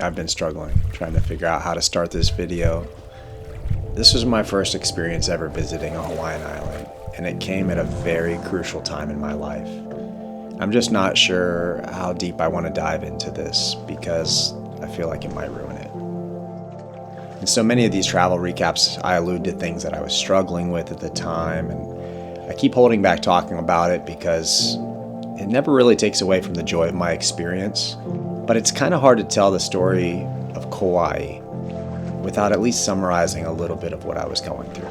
I've been struggling, trying to figure out how to start this video. This was my first experience ever visiting a Hawaiian island, and it came at a very crucial time in my life. I'm just not sure how deep I want to dive into this because I feel like it might ruin it. In so many of these travel recaps, I allude to things that I was struggling with at the time, and I keep holding back talking about it because it never really takes away from the joy of my experience. But it's kind of hard to tell the story of Kauai without at least summarizing a little bit of what I was going through.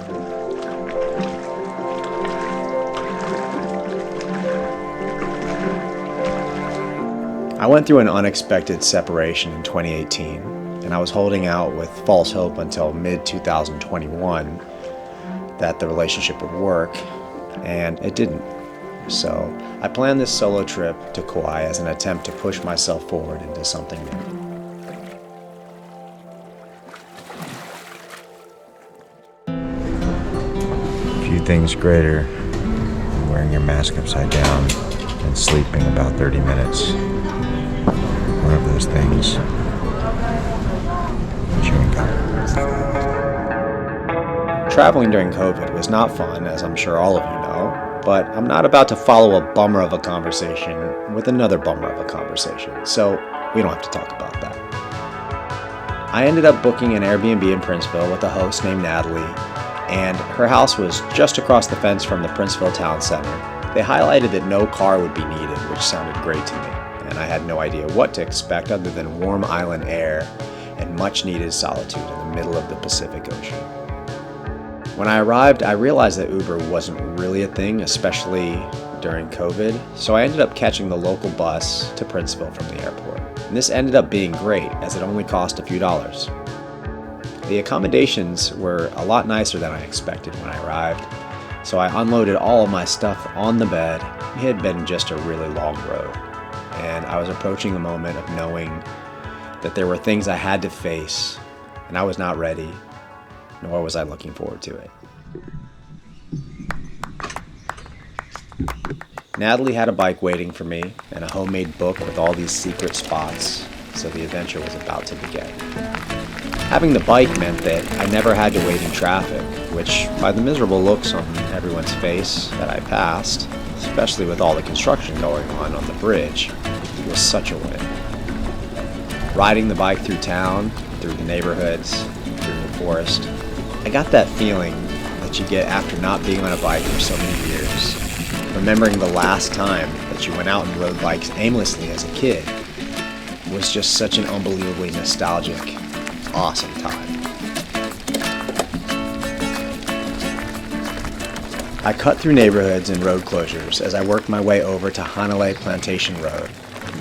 I went through an unexpected separation in 2018, and I was holding out with false hope until mid-2021 that the relationship would work, and it didn't. So I planned this solo trip to Kauai as an attempt to push myself forward into something new. Few things greater than wearing your mask upside down and sleeping about 30 minutes. One of those things, chewing gum. Traveling during COVID was not fun, as I'm sure all of you know, but I'm not about to follow a bummer of a conversation with another bummer of a conversation, so we don't have to talk about that. I ended up booking an Airbnb in Princeville with a host named Natalie, and her house was just across the fence from the Princeville town center. They highlighted that no car would be needed, which sounded great to me, and I had no idea what to expect other than warm island air and much needed solitude in the middle of the Pacific Ocean. When I arrived, I realized that Uber wasn't really a thing, especially during COVID, so I ended up catching the local bus to Princeville from the airport. And this ended up being great, as it only cost a few dollars. The accommodations were a lot nicer than I expected when I arrived, so I unloaded all of my stuff on the bed. It had been just a really long road, and I was approaching a moment of knowing that there were things I had to face, and I was not ready, nor was I looking forward to it. Natalie had a bike waiting for me and a homemade book with all these secret spots, so the adventure was about to begin. Having the bike meant that I never had to wait in traffic, which, by the miserable looks on everyone's face that I passed, especially with all the construction going on the bridge, was such a win. Riding the bike through town, through the neighborhoods, through the forest, I got that feeling that you get after not being on a bike for so many years. Remembering the last time that you went out and rode bikes aimlessly as a kid was just such an unbelievably nostalgic, awesome time. I cut through neighborhoods and road closures as I worked my way over to Hanalei Plantation Road.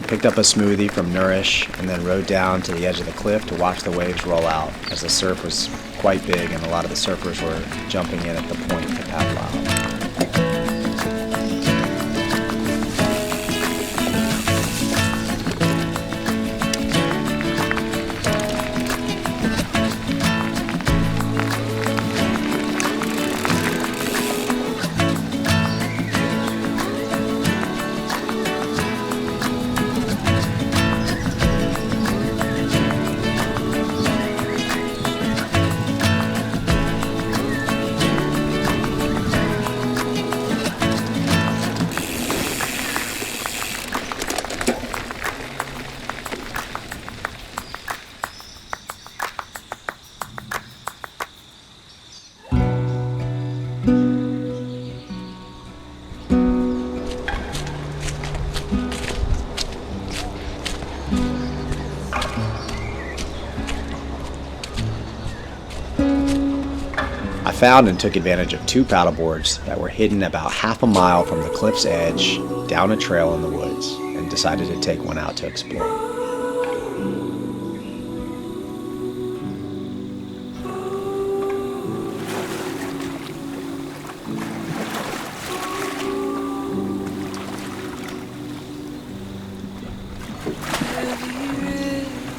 Picked up a smoothie from Nourish and then rode down to the edge of the cliff to watch the waves roll out, as the surf was quite big and a lot of the surfers were jumping in at the point to paddle out. I found and took advantage of two paddleboards that were hidden about half a mile from the cliff's edge down a trail in the woods, and decided to take one out to explore.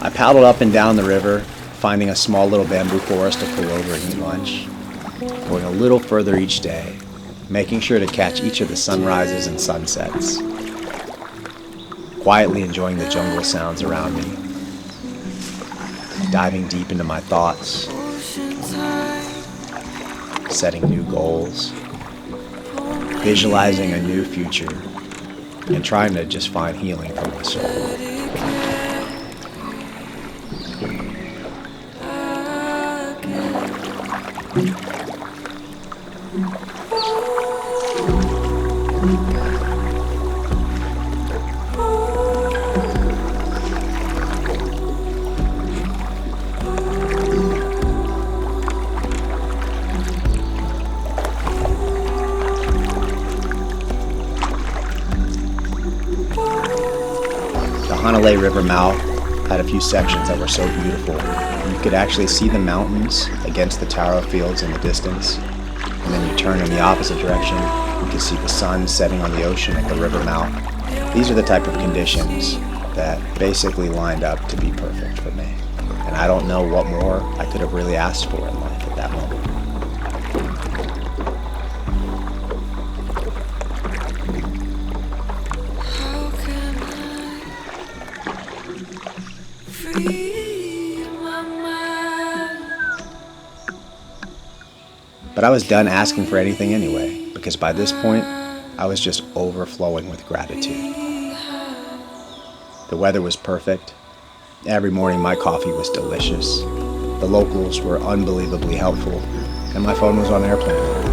I paddled up and down the river, finding a small little bamboo forest to pull over and eat lunch, going a little further each day, making sure to catch each of the sunrises and sunsets, quietly enjoying the jungle sounds around me. diving deep into my thoughts, setting new goals, visualizing a new future, and trying to just find healing for my soul. The Hanalei River mouth had a few sections that were so beautiful. You could actually see the mountains against the taro fields in the distance. And then you turn in the opposite direction, you can see the sun setting on the ocean at the river mouth. These are the type of conditions that basically lined up to be perfect for me. And I don't know what more I could have really asked for in life at that moment. But I was done asking for anything anyway, because by this point, I was just overflowing with gratitude. The weather was perfect. Every morning my coffee was delicious. The locals were unbelievably helpful, and my phone was on airplane mode.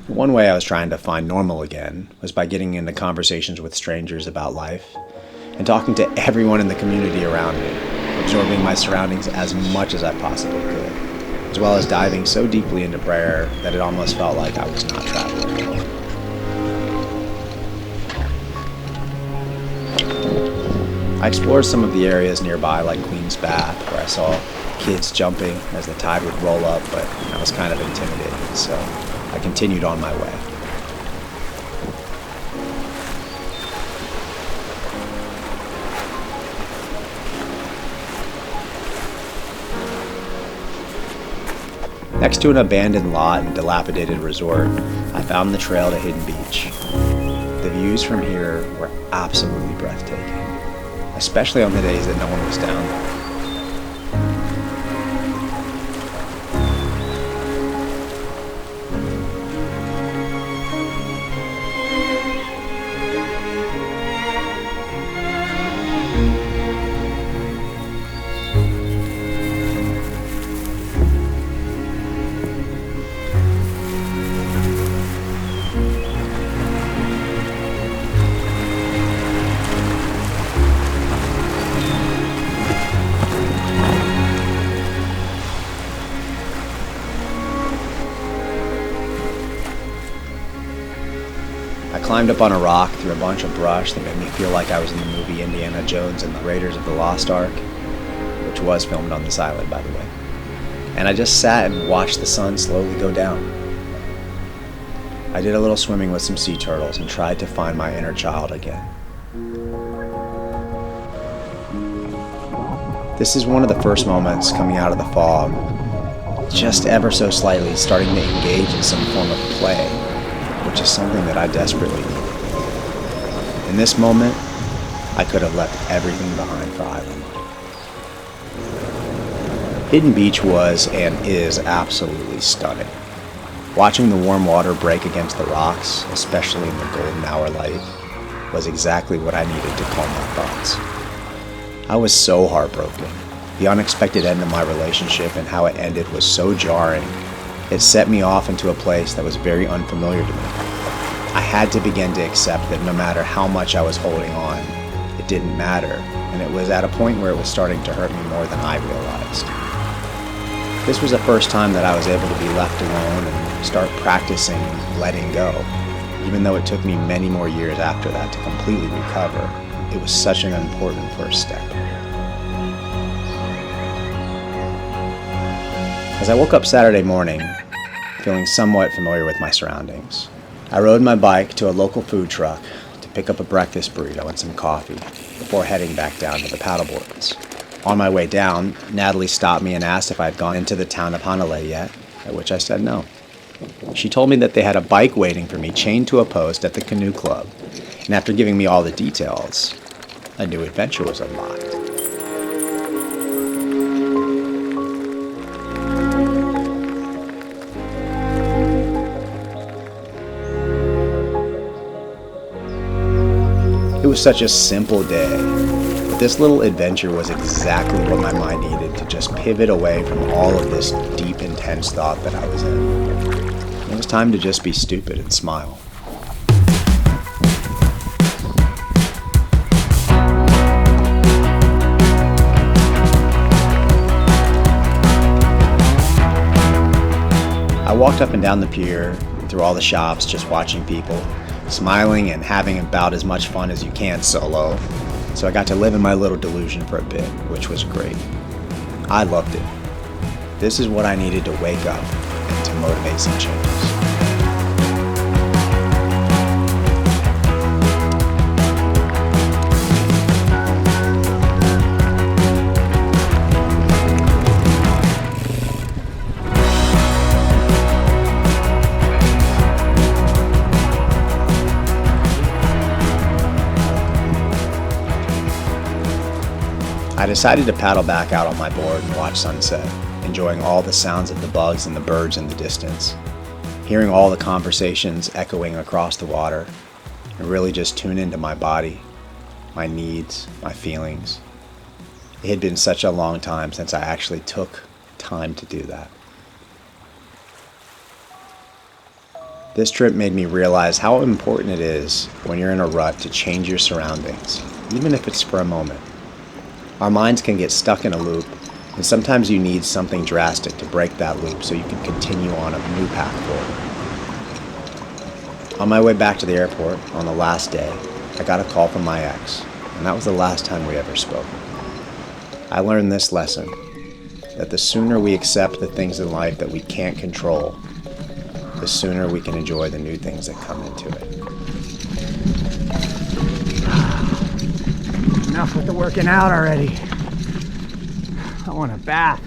One way I was trying to find normal again was by getting into conversations with strangers about life and talking to everyone in the community around me, absorbing my surroundings as much as I possibly could, as well as diving so deeply into prayer that it almost felt like I was not traveling alone. I explored some of the areas nearby like Queen's Bath, where I saw kids jumping as the tide would roll up, but I was kind of intimidated, so I continued on my way. Next to an abandoned lot and dilapidated resort, I found the trail to Hidden Beach. The views from here were absolutely breathtaking, especially on the days that no one was down there. I climbed up on a rock through a bunch of brush that made me feel like I was in the movie Indiana Jones and the Raiders of the Lost Ark, which was filmed on this island, by the way. And I just sat and watched the sun slowly go down. I did a little swimming with some sea turtles and tried to find my inner child again. This is one of the first moments coming out of the fog, just ever so slightly starting to engage in some form of play, which is something that I desperately needed. In this moment, I could have left everything behind for island life. Hidden Beach was and is absolutely stunning. Watching the warm water break against the rocks, especially in the golden hour light, was exactly what I needed to calm my thoughts. I was so heartbroken. The unexpected end of my relationship and how it ended was so jarring. It set me off into a place that was very unfamiliar to me. I had to begin to accept that no matter how much I was holding on, it didn't matter, and it was at a point where it was starting to hurt me more than I realized. This was the first time that I was able to be left alone and start practicing letting go. Even though it took me many more years after that to completely recover, it was such an important first step. As I woke up Saturday morning, feeling somewhat familiar with my surroundings, I rode my bike to a local food truck to pick up a breakfast burrito and some coffee before heading back down to the paddleboards. On my way down, Natalie stopped me and asked if I had gone into the town of Hanalei yet, at which I said no. She told me that they had a bike waiting for me chained to a post at the canoe club, and after giving me all the details, a new adventure was unlocked. It was such a simple day, but this little adventure was exactly what my mind needed to just pivot away from all of this deep, intense thought that I was in. It was time to just be stupid and smile. I walked up and down the pier, through all the shops, just watching people, smiling and having about as much fun as you can solo. So I got to live in my little delusion for a bit, which was great. I loved it. This is what I needed to wake up and to motivate some changes. I decided to paddle back out on my board and watch sunset, enjoying all the sounds of the bugs and the birds in the distance, hearing all the conversations echoing across the water, and really just tune into my body, my needs, my feelings. It had been such a long time since I actually took time to do that. This trip made me realize how important it is when you're in a rut to change your surroundings, even if it's for a moment. Our minds can get stuck in a loop, and sometimes you need something drastic to break that loop so you can continue on a new path forward. On my way back to the airport on the last day, I got a call from my ex, and that was the last time we ever spoke. I learned this lesson, that the sooner we accept the things in life that we can't control, the sooner we can enjoy the new things that come into it. Enough with the working out already. I want a bath.